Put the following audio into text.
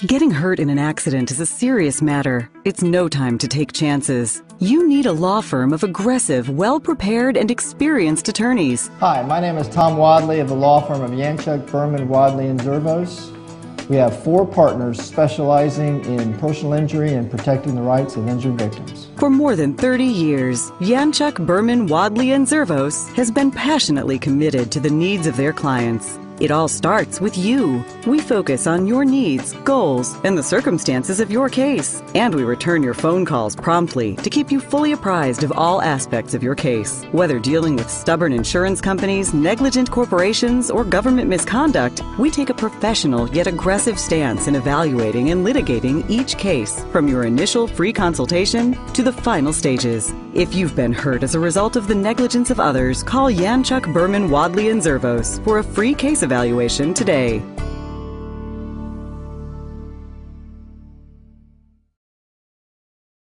Getting hurt in an accident is a serious matter. It's no time to take chances. You need a law firm of aggressive, well-prepared, and experienced attorneys. Hi, my name is Tom Wadley of the law firm of Yanchuk, Berman, Wadley, and Zervos. We have 4 partners specializing in personal injury and protecting the rights of injured victims. For more than 30 years, Yanchuk, Berman, Wadley, and Zervos has been passionately committed to the needs of their clients. It all starts with you. We focus on your needs, goals, and the circumstances of your case. And we return your phone calls promptly to keep you fully apprised of all aspects of your case. Whether dealing with stubborn insurance companies, negligent corporations, or government misconduct, we take a professional yet aggressive stance in evaluating and litigating each case, from your initial free consultation to the final stages. If you've been hurt as a result of the negligence of others, call Yanchuk, Berman, Wadley, and Zervos for a free case evaluation today.